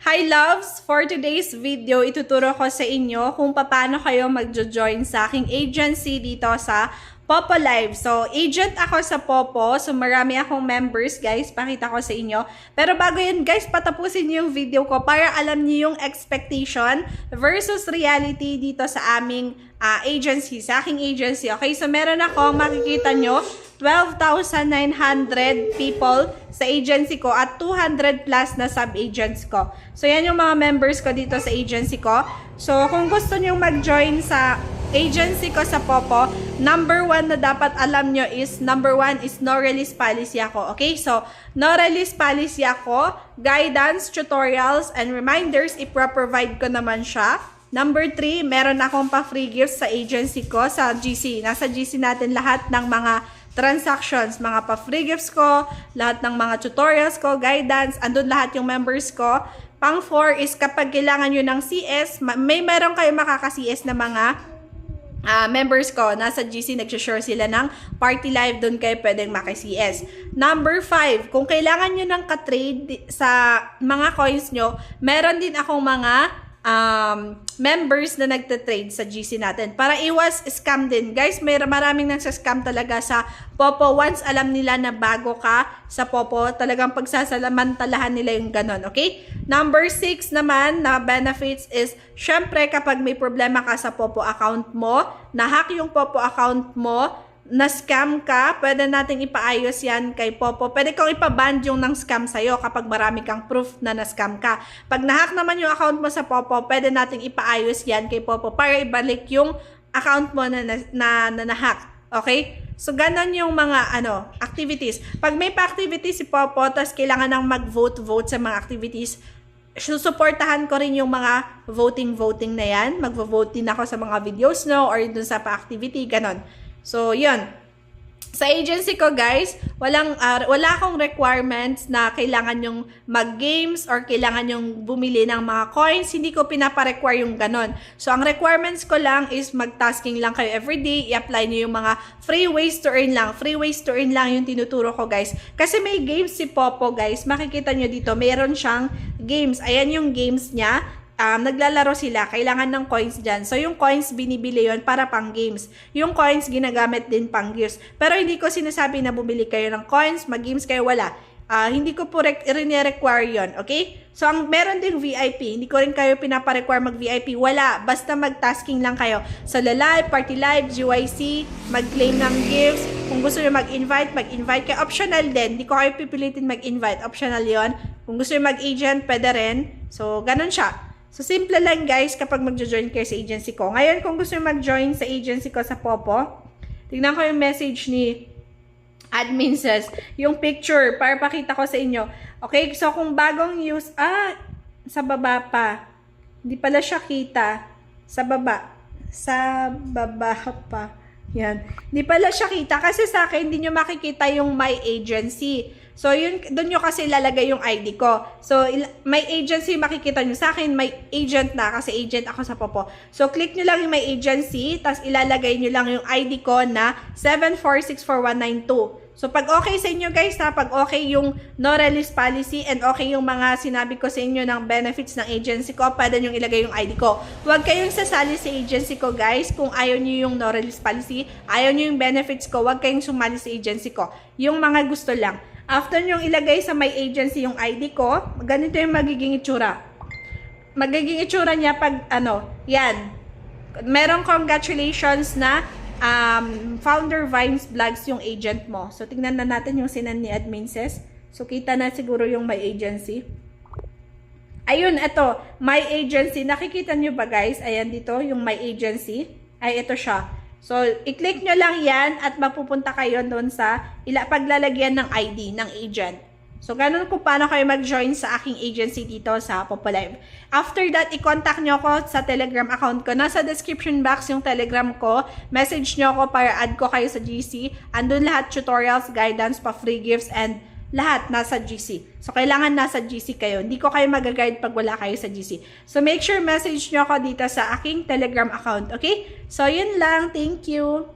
Hi loves! For today's video, ituturo ko sa inyo kung paano kayo mag-join sa aking agency dito sa Popo Live. So, agent ako sa Popo. So, marami akong members, guys. Pakita ko sa inyo. Pero bago yun, guys, patapusin niyo yung video ko para alam niyo yung expectation versus reality dito sa aming agency, sa aking agency. Okay, so meron ako, makikita nyo, 12,900 people sa agency ko at 200 plus na sub-agents ko. So, yan yung mga members ko dito sa agency ko. So, kung gusto nyo mag-join sa agency ko sa Popo, number 1 na dapat alam nyo is, number 1 is no release policy ako. Okay? So, no release policy ako, guidance, tutorials, and reminders, ipro-provide ko naman siya. Number 3, meron akong pa-free gifts sa agency ko, sa GC. Nasa GC natin lahat ng mga transactions, mga pa-free gifts ko, lahat ng mga tutorials ko, guidance, andun lahat yung members ko. Pang 4 is kapag kailangan nyo ng CS, meron kayo makaka-CS na mga members ko, nasa GC, nagsashare sila ng party live, doon kayo pwedeng maki-CS. Number 5, kung kailangan nyo ng ka-trade sa mga coins nyo, meron din akong mga members na nagte-trade sa GC natin. Para iwas scam din. Guys, maraming nagsascam talaga sa Popo. Once alam nila na bago ka sa Popo, talagang pagsasalamantalahan nila yung ganon. Okay? Number 6 naman na benefits is, syempre kapag may problema ka sa Popo account mo, na-hack yung Popo account mo, na-scam ka, pwede nating ipaayos yan kay Popo. Pwede kong ipaban yung ng scam sa'yo kapag marami kang proof na na-scam ka. Pag na-hack naman yung account mo sa Popo, pwede nating ipaayos yan kay Popo para ibalik yung account mo na na-hack. Okay? So, ganon yung mga activities. Pag may pa-activities si Popo, tapos kailangan ng mag-vote sa mga activities, susuportahan ko rin yung mga voting na yan. Mag-vote din ako sa mga videos, no? Or dun sa pa-activity, ganon. So, yun. Sa agency ko, guys, wala akong requirements na kailangan yung mag-games or kailangan yung bumili ng mga coins. Hindi ko pinapa-require yung ganon. So, ang requirements ko lang is mag-tasking lang kayo everyday. I-apply nyo yung mga free ways to earn lang. Free ways to earn lang yung tinuturo ko, guys. Kasi may games si Popo, guys. Makikita nyo dito, mayroon siyang games. Ayan yung games niya. Naglalaro sila, kailangan ng coins dyan. So, yung coins, binibili yon para pang games. Yung coins, ginagamit din pang gifts. Pero hindi ko sinasabi na bumili kayo ng coins, mag-games kayo, wala. Hindi ko po require yon, okay? So, meron ding VIP. Hindi ko rin kayo pinapa-require mag-VIP. Wala. Basta mag-tasking lang kayo. So, live, party live, GYC, mag-claim ng gifts. Kung gusto nyo mag-invite kayo. Optional din. Hindi ko kayo pipilitin mag-invite. Optional yon. Kung gusto nyo mag-agent, pwede rin. So, ganun siya. So, simple lang guys kapag mag-join kayo sa agency ko. Ngayon, kung gusto nyo mag-join sa agency ko sa Popo, tignan ko yung message ni admin says, yung picture, para pakita ko sa inyo. Okay, so kung bagong use, sa baba pa. Hindi pala siya kita. Sa baba pa. Yan. Hindi pala siya kita kasi sa akin, hindi nyo makikita yung my agency. So, yun, doon nyo kasi ilalagay yung ID ko. So, may agency, makikita nyo sa akin, may agent na kasi agent ako sa Popo. So, click nyo lang yung may agency, tapos ilalagay nyo lang yung ID ko na 7464192. So, pag okay sa inyo guys, pag okay yung no release policy and okay yung mga sinabi ko sa inyo ng benefits ng agency ko, pwede nyo ilagay yung ID ko. Huwag kayong sasali sa agency ko guys kung ayaw nyo yung no release policy, ayaw nyo yung benefits ko, huwag kayong sumali sa agency ko. Yung mga gusto lang. After nyong ilagay sa my agency yung ID ko, ganito yung magiging itsura. Magiging itsura niya pag yan. Merong congratulations na Founder Vines Vlogs yung agent mo. So, tignan na natin yung sinan ni admin says. So, kita na siguro yung my agency. Ayun, ito. My agency. Nakikita nyo ba guys? Ayan dito, yung my agency. Ay, ito siya. So, i-click nyo lang yan at mapupunta kayo doon sa paglalagyan ng ID ng agent. So, ganun kung paano kayo mag-join sa aking agency dito sa Popo Live. After that, i-contact nyo ako sa Telegram account ko. Nasa description box yung Telegram ko. Message nyo ako para add ko kayo sa GC. Andun lahat tutorials, guidance, pa-free gifts, and lahat nasa GC. So, kailangan nasa GC kayo. Hindi ko kayo mag-guide pag wala kayo sa GC. So, make sure message nyo ako dito sa aking Telegram account. Okay? So, yun lang. Thank you.